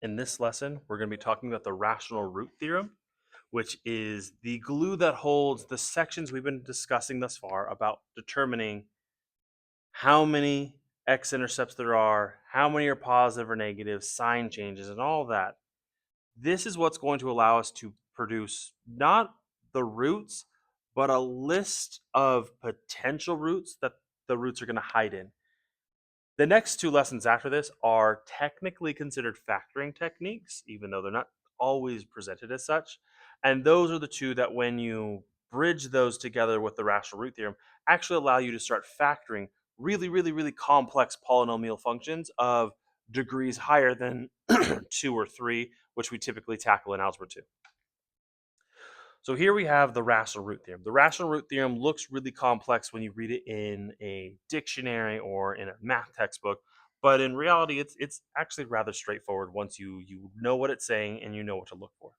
In this lesson, we're going to be talking about the rational root theorem, which is the glue that holds the sections we've been discussing thus far about determining how many x-intercepts there are, how many are positive or negative, sign changes, and all of that. This is what's going to allow us to produce not the roots, but a list of potential roots that the roots are going to hide in. The next two lessons after this are technically considered factoring techniques, even though they're not always presented as such. And those are the two that, when you bridge those together with the rational root theorem, actually allow you to start factoring really, really, really complex polynomial functions of degrees higher than 2 or 3, which we typically tackle in Algebra 2. So here we have the rational root theorem. The rational root theorem looks really complex when you read it in a dictionary or in a math textbook, but in reality, it's actually rather straightforward once you know what it's saying and you know what to look for.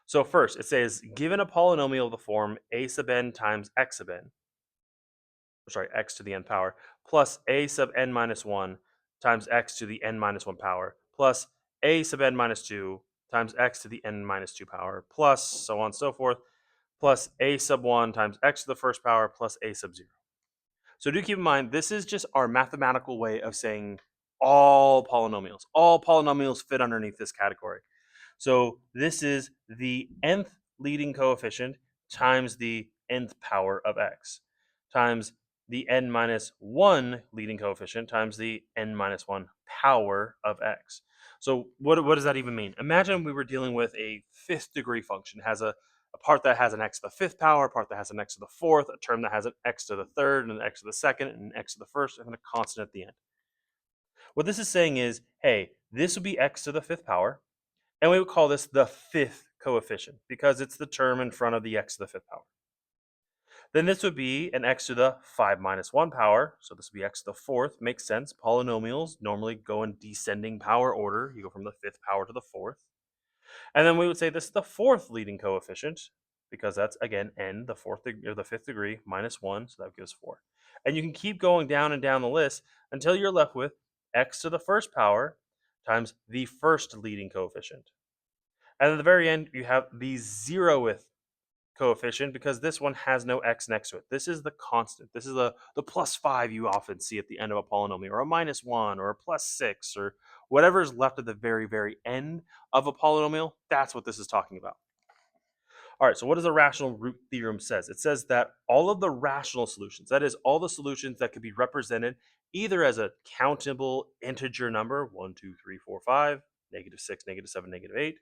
So first, it says given a polynomial of the form a sub n times x sub n, x to the n power, plus a sub n minus 1 times x to the n minus 1 power, plus a sub n minus 2 times x to the n minus 2 power, plus so on and so forth, plus a sub 1 times x to the first power plus a sub 0. So do keep in mind, this is just our mathematical way of saying all polynomials. All polynomials fit underneath this category. So this is the nth leading coefficient times the nth power of x times the n minus 1 leading coefficient times the n minus 1 power of x. So what does that even mean? Imagine we were dealing with a fifth degree function. It has a part that has an x to the fifth power, a part that has an x to the fourth, a term that has an x to the third, and an x to the second, and an x to the first, and then a constant at the end. What this is saying is, hey, this would be x to the fifth power, and we would call this the fifth coefficient because it's the term in front of the x to the fifth power. Then this would be an x to the 5 minus 1 power, so this would be x to the fourth. Makes sense. Polynomials normally go in descending power order. You go from the fifth power to the fourth. And then we would say this is the fourth leading coefficient because that's, again, n, the fourth or the fifth degree minus 1, so that gives 4. And you can keep going down and down the list until you're left with x to the first power times the first leading coefficient. And at the very end, you have the 0th coefficient because this one has no x next to it. This is the constant. This is the plus 5 you often see at the end of a polynomial, or a minus 1, or a plus 6, or whatever is left at the very, very end of a polynomial. That's what this is talking about. All right, so what does the rational root theorem says? It says that all of the rational solutions, that is, all the solutions that could be represented either as a countable integer number, 1, 2, 3, 4, 5, -6, -7, -8,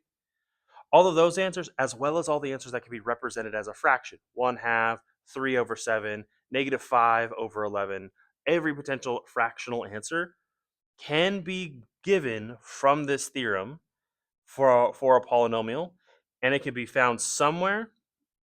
all of those answers, as well as all the answers that can be represented as a fraction, 1/2, 3 over 7, -5 over 11, every potential fractional answer can be given from this theorem for a polynomial, and it can be found somewhere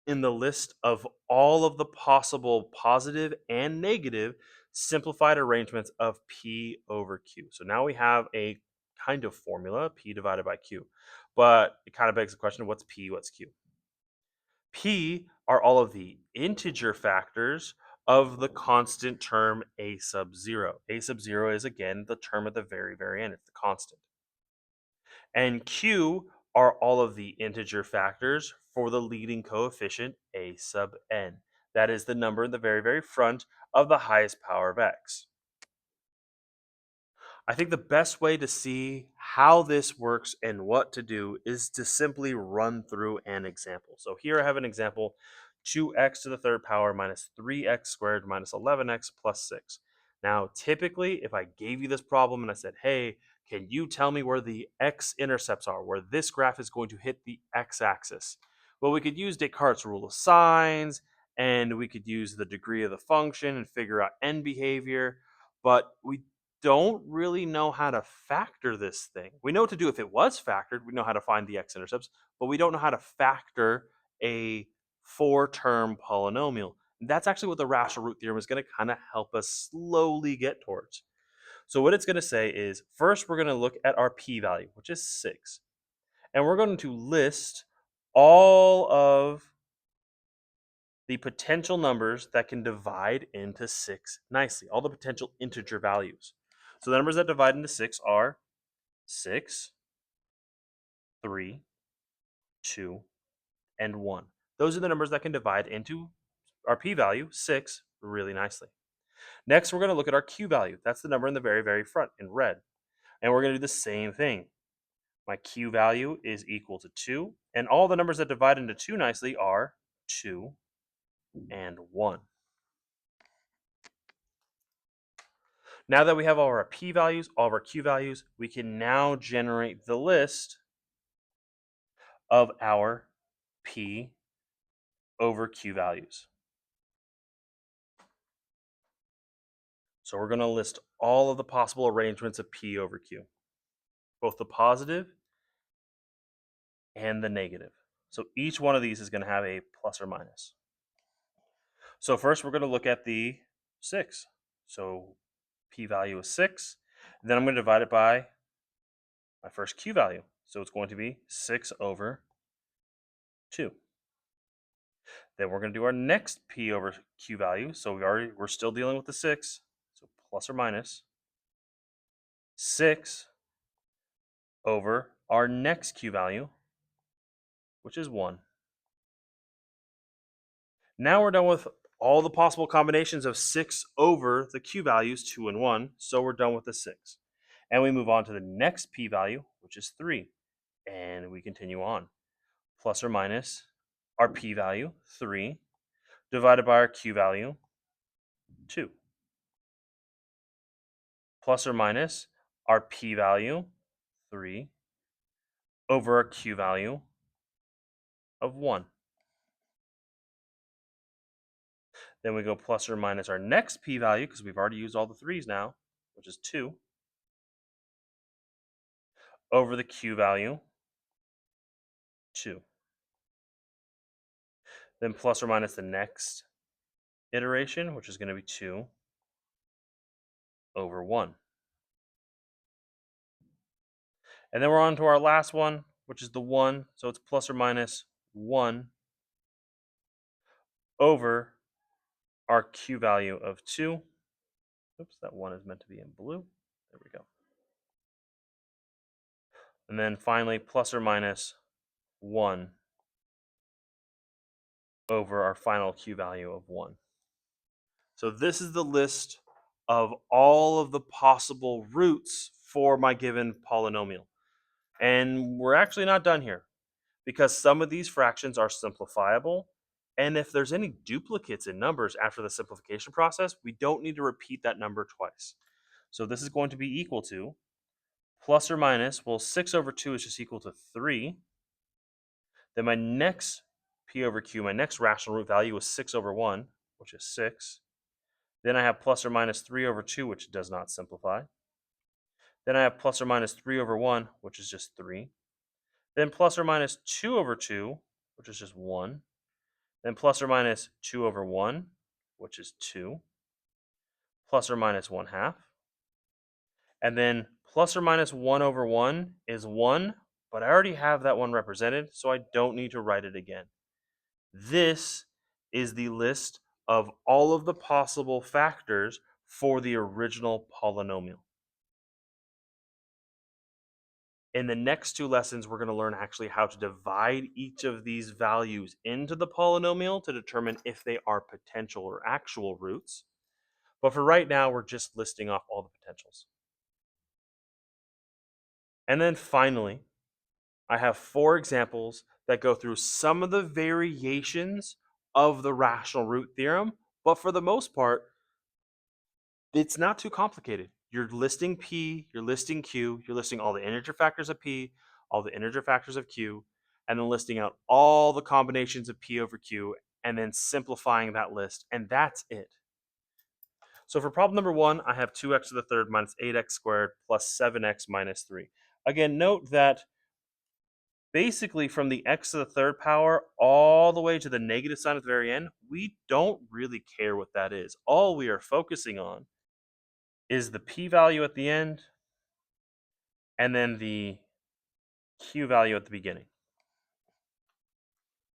in the list of all of the possible positive and negative simplified arrangements of P over Q. So now we have a kind of formula, P divided by Q. But it kind of begs the question, what's P, what's Q? P are all of the integer factors of the constant term a sub 0. A sub 0 is, again, the term at the very, very end. It's the constant. And Q are all of the integer factors for the leading coefficient a sub n. That is the number in the very, very front of the highest power of x. I think the best way to see how this works and what to do is to simply run through an example. So here I have an example, 2x to the third power minus 3x squared minus 11x plus 6. Now, typically, if I gave you this problem and I said, hey, can you tell me where the x-intercepts are, where this graph is going to hit the x-axis? Well, we could use Descartes' rule of signs, and we could use the degree of the function and figure out end behavior, but we don't really know how to factor this thing. We know what to do if it was factored. We know how to find the x-intercepts, but we don't know how to factor a four-term polynomial. And that's actually what the rational root theorem is going to kind of help us slowly get towards. So what it's going to say is, first we're going to look at our p-value, which is 6. And we're going to list all of the potential numbers that can divide into 6 nicely, all the potential integer values. So the numbers that divide into 6 are 6, 3, 2, and 1. Those are the numbers that can divide into our p-value, 6, really nicely. Next, we're going to look at our q-value. That's the number in the very, very front in red. And we're going to do the same thing. My q-value is equal to 2. And all the numbers that divide into 2 nicely are 2 and 1. Now that we have all of our p-values, all of our q-values, we can now generate the list of our p over q values. So we're going to list all of the possible arrangements of p over q, both the positive and the negative. So each one of these is going to have a plus or minus. So first we're going to look at the 6. So p-value is 6. And then I'm going to divide it by my first q-value. So it's going to be 6 over 2. Then we're going to do our next p over q value. So we're still dealing with the 6. So plus or minus 6 over our next q value, which is 1. Now we're done with all the possible combinations of 6 over the q values, 2 and 1. So we're done with the 6. And we move on to the next p value, which is 3. And we continue on. Plus or minus our p value, 3, divided by our q value, 2. Plus or minus our p value, 3, over our q value of 1. Then we go plus or minus our next p value, because we've already used all the 3's now, which is 2, over the q value, 2. Then plus or minus the next iteration, which is going to be 2 over 1. And then we're on to our last one, which is the 1. So it's plus or minus 1 over our q value of 2. Oops, that 1 is meant to be in blue. There we go. And then finally, plus or minus 1 over our final q value of 1. So this is the list of all of the possible roots for my given polynomial. And we're actually not done here, because some of these fractions are simplifiable. And if there's any duplicates in numbers after the simplification process, we don't need to repeat that number twice. So this is going to be equal to plus or minus, well, 6 over 2 is just equal to 3. Then my next p over q, my next rational root value is 6 over 1, which is 6. Then I have plus or minus 3 over 2, which does not simplify. Then I have plus or minus 3 over 1, which is just 3. Then plus or minus 2 over 2, which is just 1. Then plus or minus 2 over 1, which is 2. Plus or minus 1/2. And then plus or minus 1 over 1 is 1, but I already have that one represented, so I don't need to write it again. This is the list of all of the possible factors for the original polynomial. In the next 2 lessons, we're going to learn actually how to divide each of these values into the polynomial to determine if they are potential or actual roots. But for right now, we're just listing off all the potentials. And then finally, I have 4 examples that go through some of the variations of the rational root theorem, but for the most part, it's not too complicated. You're listing p, you're listing q, you're listing all the integer factors of p, all the integer factors of q, and then listing out all the combinations of p over q, and then simplifying that list, and that's it. So for problem number 1, I have 2x to the third minus 8x squared plus 7x minus 3. Again, note that basically from the x to the third power all the way to the negative sign at the very end, we don't really care what that is. All we are focusing on is the p-value at the end and then the q-value at the beginning.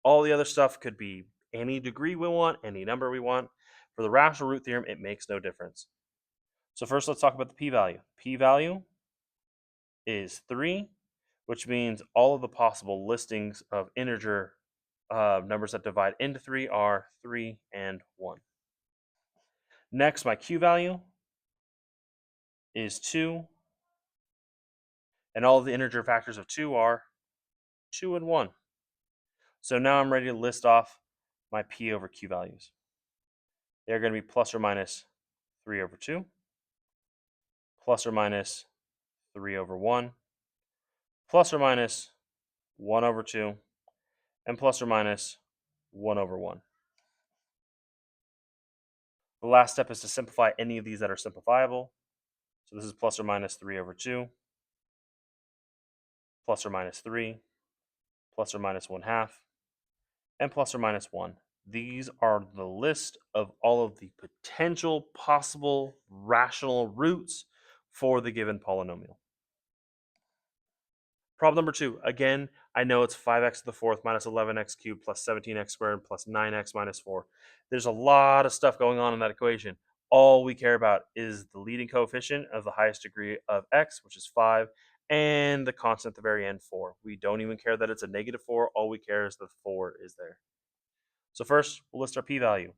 All the other stuff could be any degree we want, any number we want. For the rational root theorem, it makes no difference. So first let's talk about the p-value. P-value is 3. which means all of the possible listings of integer numbers that divide into 3 are 3 and 1. Next, my q value is 2, and all of the integer factors of 2 are 2 and 1. So now I'm ready to list off my p over q values. They're going to be plus or minus 3 over 2, plus or minus 3 over 1, plus or minus 1 over 2, and plus or minus 1 over 1. The last step is to simplify any of these that are simplifiable. So this is plus or minus 3 over 2, plus or minus 3, plus or minus 1 half, and plus or minus 1. These are the list of all of the potential possible rational roots for the given polynomial. Problem number 2. Again, I know it's 5x to the fourth minus 11x cubed plus 17x squared plus 9x minus 4. There's a lot of stuff going on in that equation. All we care about is the leading coefficient of the highest degree of x, which is 5, and the constant at the very end, 4. We don't even care that it's a negative 4. All we care is the 4 is there. So first, we'll list our p-value.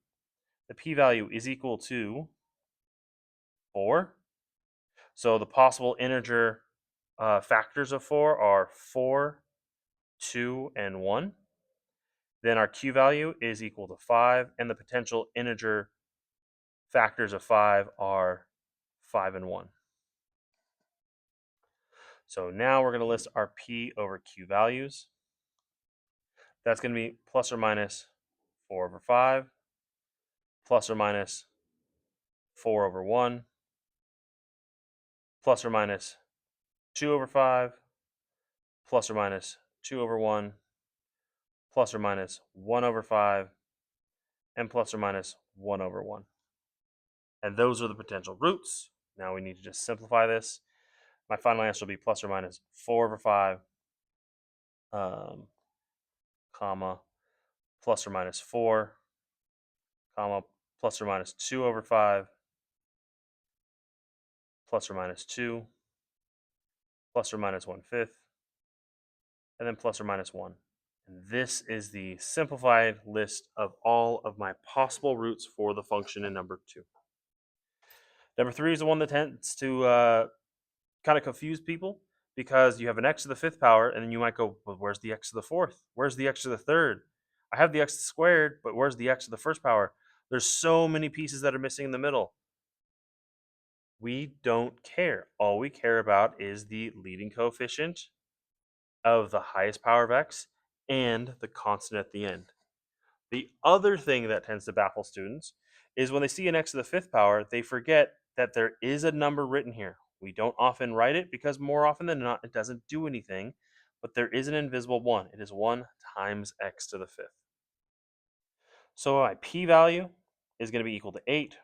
The p-value is equal to 4. So the possible integer factors of 4 are 4, 2, and 1. Then our q value is equal to 5, and the potential integer factors of 5 are 5 and 1. So now we're going to list our p over q values. That's going to be plus or minus 4 over 5, plus or minus 4 over 1, plus or minus 2 over 5, plus or minus 2 over 1, plus or minus 1 over 5, and plus or minus 1 over 1. And those are the potential roots. Now we need to just simplify this. My final answer will be plus or minus 4 over 5, comma, plus or minus 4, comma, plus or minus 2 over 5, plus or minus 2, plus or minus 1/5, and then plus or minus 1. And this is the simplified list of all of my possible roots for the function in number 2. Number 3 is the one that tends to kind of confuse people because you have an x to the 5th power, and then you might go, well, where's the x to the 4th? Where's the x to the 3rd? I have the x squared, but where's the x to the 1st power? There's so many pieces that are missing in the middle. We don't care. All we care about is the leading coefficient of the highest power of x and the constant at the end. The other thing that tends to baffle students is when they see an x to the 5th power, they forget that there is a number written here. We don't often write it because more often than not, it doesn't do anything, but there is an invisible 1. It is 1 times x to the 5th. So my p-value is going to be equal to 8,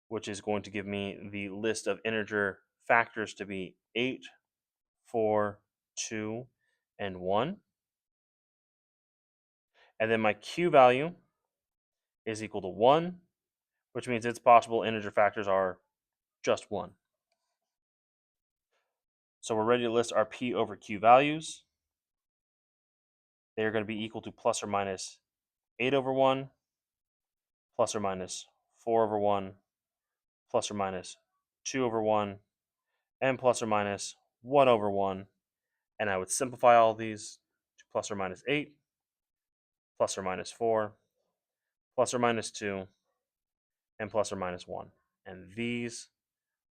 which is going to give me the list of integer factors to be 8, 4, 2, and 1. And then my q value is equal to 1, which means its possible integer factors are just 1. So we're ready to list our p over q values. They are going to be equal to plus or minus 8 over 1, plus or minus 4 over 1, plus or minus 2 over 1, and plus or minus 1 over 1. And I would simplify all of these to plus or minus 8, plus or minus 4, plus or minus 2, and plus or minus 1. And these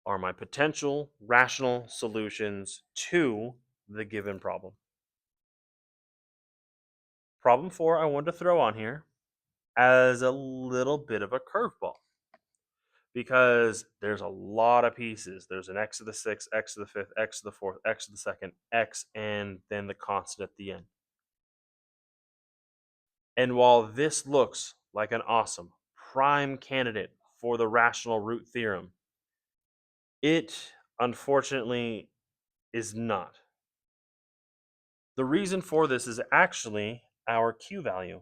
are my potential rational solutions to the given problem. Problem 4 I wanted to throw on here as a little bit of a curveball because there's a lot of pieces. There's an x to the 6th, x to the 5th, x to the 4th, x to the 2nd, x, and then the constant at the end. And while this looks like an awesome prime candidate for the rational root theorem, it unfortunately is not. The reason for this is actually our q value.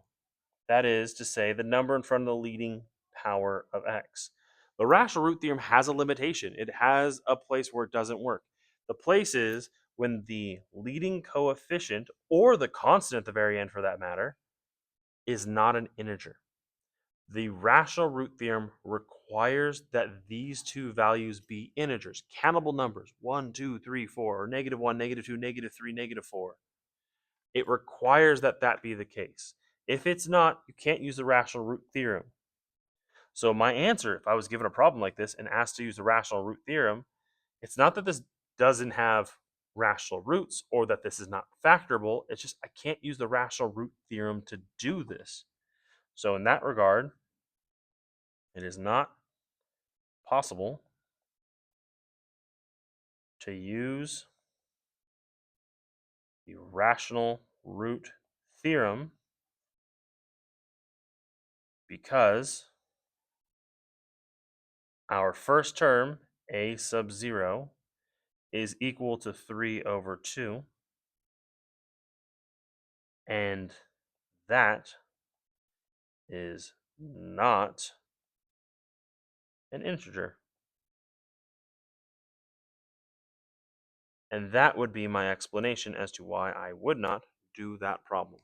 That is to say, the number in front of the leading power of x. The rational root theorem has a limitation. It has a place where it doesn't work. The place is when the leading coefficient, or the constant at the very end for that matter, is not an integer. The rational root theorem requires that these two values be integers, countable numbers, 1, 2, 3, 4, or -1, -2, -3, -4. It requires that that be the case. If it's not, you can't use the rational root theorem. So my answer, if I was given a problem like this and asked to use the rational root theorem, it's not that this doesn't have rational roots or that this is not factorable. It's just I can't use the rational root theorem to do this. So in that regard, it is not possible to use the rational root theorem because our first term, a sub 0, is equal to 3 over 2, and that is not an integer. And that would be my explanation as to why I would not do that problem.